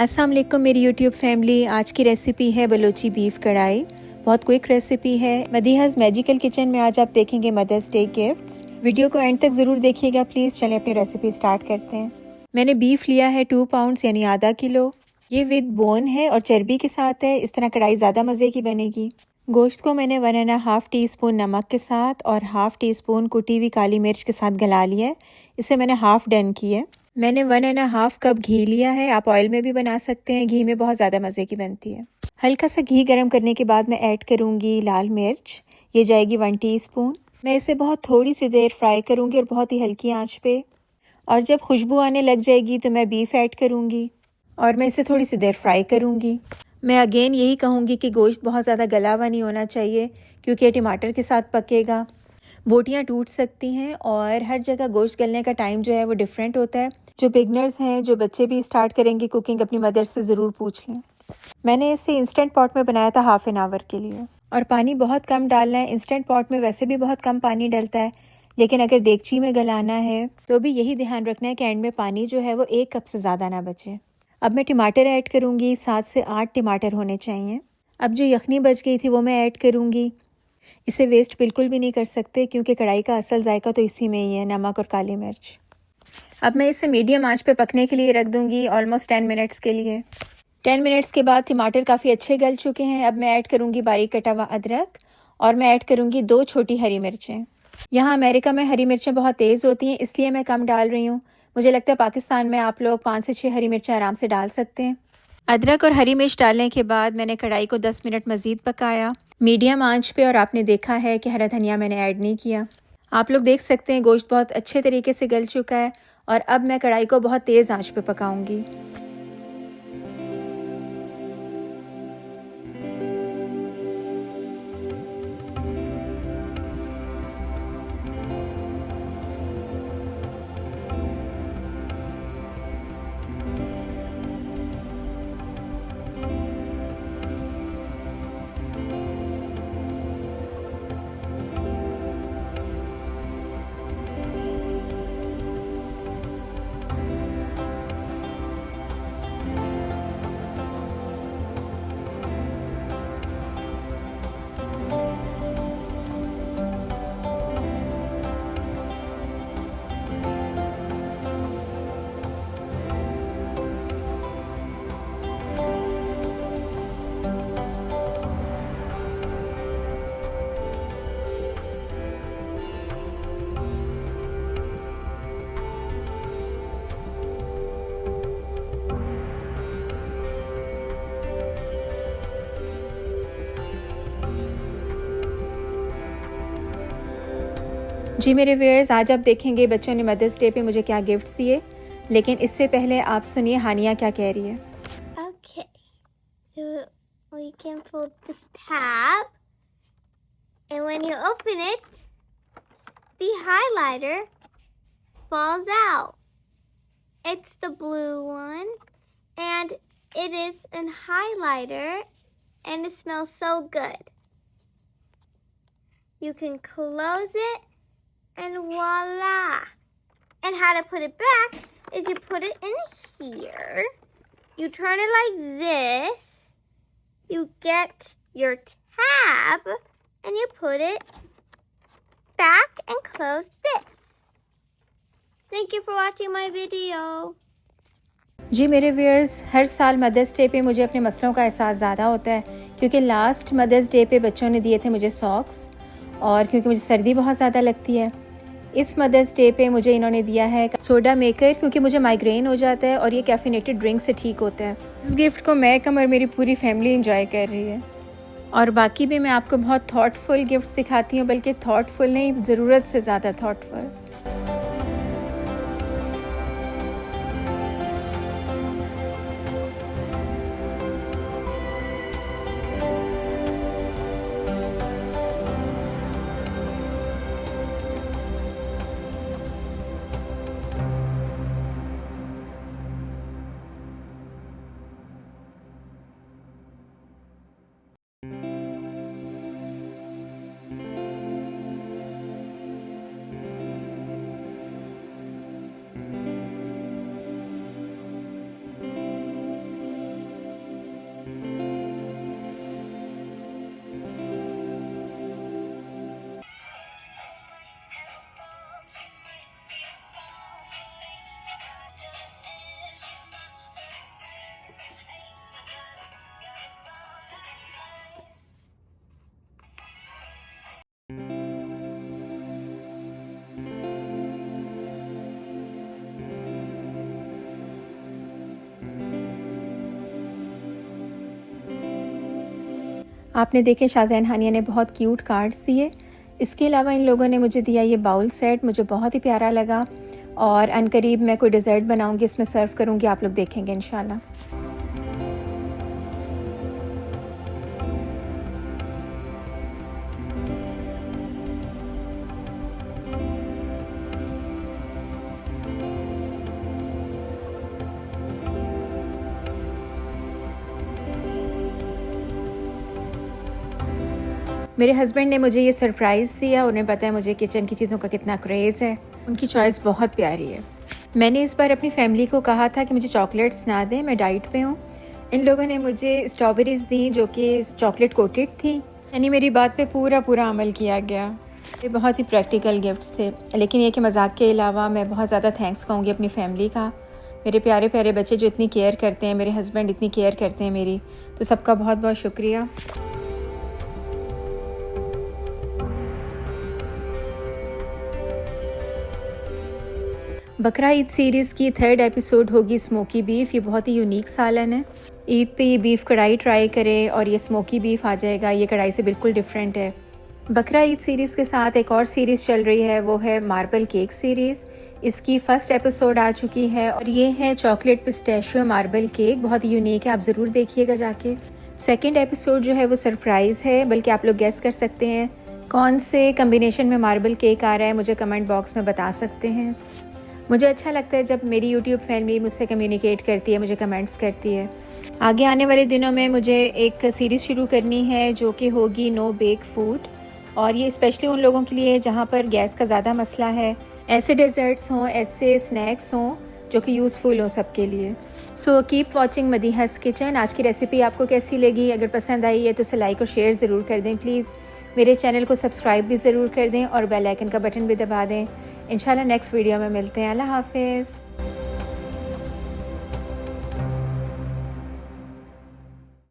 अस्सलाम वालेकुम मेरी यूट्यूब फैमिली। आज की रेसिपी है बलोची बीफ कढ़ाई। बहुत क्विक रेसिपी है। मदीहा's मैजिकल किचन में आज आप देखेंगे मदर्स डे गिफ्ट्स। वीडियो को एंड तक ज़रूर देखिएगा प्लीज़। चलें अपनी रेसिपी स्टार्ट करते हैं। मैंने बीफ लिया है 2 पाउंड्स यानी आधा किलो। ये विद बोन है और चर्बी के साथ है। इस तरह कढ़ाई ज़्यादा मज़े की बनेगी। गोश्त को मैंने 1.5 टीस्पून नमक के साथ और 1/2 टीस्पून कुटी हुई काली मिर्च के साथ गला लिया है। इसे मैंने हाफ़ डन की है। मैंने 1.5 कप घी लिया है। आप ऑयल में भी बना सकते हैं, घी में बहुत ज़्यादा मज़े की बनती है। हल्का सा घी गर्म करने के बाद मैं ऐड करूँगी लाल मिर्च। ये जाएगी 1 टीस्पून। मैं इसे बहुत थोड़ी सी देर फ्राई करूँगी और बहुत ही हल्की आंच पे। और जब खुशबू आने लग जाएगी तो मैं बीफ ऐड करूँगी और मैं इसे थोड़ी सी देर फ्राई करूँगी। मैं अगेन यही कहूँगी कि गोश्त बहुत ज़्यादा गला हुआ नहीं होना चाहिए क्योंकि ये टमाटर के साथ पकेगा। बोटियाँ टूट सकती हैं और हर जगह गोश्त गलने का टाइम जो है वो डिफरेंट होता है। जो बिगनर्स हैं, जो बच्चे भी स्टार्ट करेंगे कुकिंग, अपनी मदर से ज़रूर पूछ लें। मैंने इसे इंस्टेंट पॉट में बनाया था हाफ़ एन आवर के लिए। और पानी बहुत कम डालना है। इंस्टेंट पॉट में वैसे भी बहुत कम पानी डलता है, लेकिन अगर देगची में गलाना है तो भी यही ध्यान रखना है कि एंड में पानी जो है वो 1 कप से ज़्यादा ना बचे। अब मैं टमाटर ऐड करूँगी। 7 से 8 टमाटर होने चाहिए। अब जो यखनी बच गई थी वो मैं ऐड करूँगी। इसे वेस्ट बिल्कुल भी नहीं कर सकते क्योंकि कढ़ाई का असल जायका तो इसी में ही है, नमक और काली मिर्च। अब मैं इसे मीडियम आंच पे पकने के लिए रख दूंगी ऑलमोस्ट 10 मिनट्स के लिए। 10 मिनट्स के बाद टमाटर काफ़ी अच्छे गल चुके हैं। अब मैं ऐड करूंगी बारीक कटा हुआ अदरक और मैं ऐड करूंगी 2 छोटी हरी मिर्चें। यहाँ अमेरिका में हरी मिर्चें बहुत तेज़ होती हैं, इसलिए मैं कम डाल रही हूँ। मुझे लगता है पाकिस्तान में आप लोग 5 से 6 हरी मिर्चें आराम से डाल सकते हैं। अदरक और हरी मिर्च डालने के बाद मैंने कढ़ाई को 10 मिनट मज़ीद पकाया मीडियम आंच पे। और आपने देखा है कि हरा धनिया मैंने ऐड नहीं किया। आप लोग देख सकते हैं गोश्त बहुत अच्छे तरीके से गल चुका है। और अब मैं कढ़ाई को बहुत तेज़ आंच पे पकाऊंगी। जी मेरे व्यूअर्स, आज आप देखेंगे बच्चों ने मदर्स डे पे मुझे क्या गिफ्ट्स दिए, लेकिन इससे पहले आप सुनिए हानिया क्या कह रही है। Okay, so we can pull this tab, and when you open it, the highlighter falls out. It's the blue one, and it is a highlighter, and it smells so good. You can close it, and voila! And how to put it back is you put it in here, you turn it like this, you get your tab, and you put it back and close this. Thank you for watching my video. जी मेरे viewers, हर साल mother's day पे मुझे अपने मसलों का एहसास ज़्यादा होता है क्योंकि लास्ट मदर्स डे पे बच्चों ने दिए थे मुझे सॉक्स, और क्योंकि मुझे सर्दी बहुत ज़्यादा लगती है। इस मदर्स डे पे मुझे इन्होंने दिया है सोडा मेकर क्योंकि मुझे माइग्रेन हो जाता है और ये कैफिनेटेड ड्रिंक से ठीक होता है। इस गिफ्ट को मैं कम और मेरी पूरी फैमिली इंजॉय कर रही है। और बाकी भी मैं आपको बहुत थॉटफुल गिफ्ट दिखाती हूँ, बल्कि थॉटफुल नहीं, ज़रूरत से ज़्यादा थॉटफुल। आपने देखे शाहजैन हानिया ने बहुत क्यूट कार्ड्स दिए। इसके अलावा इन लोगों ने मुझे दिया ये बाउल सेट, मुझे बहुत ही प्यारा लगा। और अनकरीब मैं कोई डिज़र्ट बनाऊंगी, इसमें सर्व करूंगी, आप लोग देखेंगे इंशाल्लाह। मेरे हस्बैंड ने मुझे ये सरप्राइज़ दिया। उन्हें पता है मुझे किचन की चीज़ों का कितना क्रेज़ है। उनकी चॉइस बहुत प्यारी है। मैंने इस बार अपनी फैमिली को कहा था कि मुझे चॉकलेट्स ना दें, मैं डाइट पे हूँ। इन लोगों ने मुझे स्ट्रॉबेरीज़ दी जो कि चॉकलेट कोटेड थी। यानी मेरी बात पे पूरा अमल किया गया। ये बहुत ही प्रैक्टिकल गिफ्ट्स थे। लेकिन ये कि मजाक के अलावा मैं बहुत ज़्यादा थैंक्स कहूँगी अपनी फैमिली का। मेरे प्यारे प्यारे बच्चे जो इतनी केयर करते हैं, मेरे हस्बैंड इतनी केयर करते हैं मेरी, तो सबका बहुत बहुत शुक्रिया। बकरा ईद सीरीज़ की 3rd एपिसोड होगी स्मोकी बीफ। ये बहुत ही यूनिक सालन है। ईद पे ये बीफ कढ़ाई ट्राई करें और ये स्मोकी बीफ आ जाएगा। ये कढ़ाई से बिल्कुल डिफरेंट है। बकरा ईद सीरीज़ के साथ एक और सीरीज़ चल रही है, वो है मार्बल केक सीरीज़। इसकी 1st एपिसोड आ चुकी है और ये है चॉकलेट पिस्ताशियो मार्बल केक। बहुत ही यूनिक है, आप ज़रूर देखिएगा जाके। 2nd एपिसोड जो है वो सरप्राइज़ है, बल्कि आप लोग गेस कर सकते हैं कौन से कम्बिनेशन में मार्बल केक आ रहा है, मुझे कमेंट बॉक्स में बता सकते हैं। मुझे अच्छा लगता है जब मेरी यूट्यूब फैमिली मुझसे कम्युनिकेट करती है, मुझे कमेंट्स करती है। आगे आने वाले दिनों में मुझे एक सीरीज़ शुरू करनी है जो कि होगी नो बेक फूड, और ये स्पेशली उन लोगों के लिए जहाँ पर गैस का ज़्यादा मसला है। ऐसे डेजर्ट्स हों, ऐसे स्नैक्स हों जो कि यूज़फुल हो सबके लिए। So keep watching Madiha's kitchen. आज की रेसिपी आपको कैसी लगी? अगर पसंद आई है तो उसे लाइक और शेयर ज़रूर कर दें प्लीज़। मेरे चैनल को सब्सक्राइब भी ज़रूर कर दें और बेल आइकन का बटन भी दबा दें। इंशाल्लाह नेक्स्ट वीडियो में मिलते हैं। अल्लाह हाफिज़।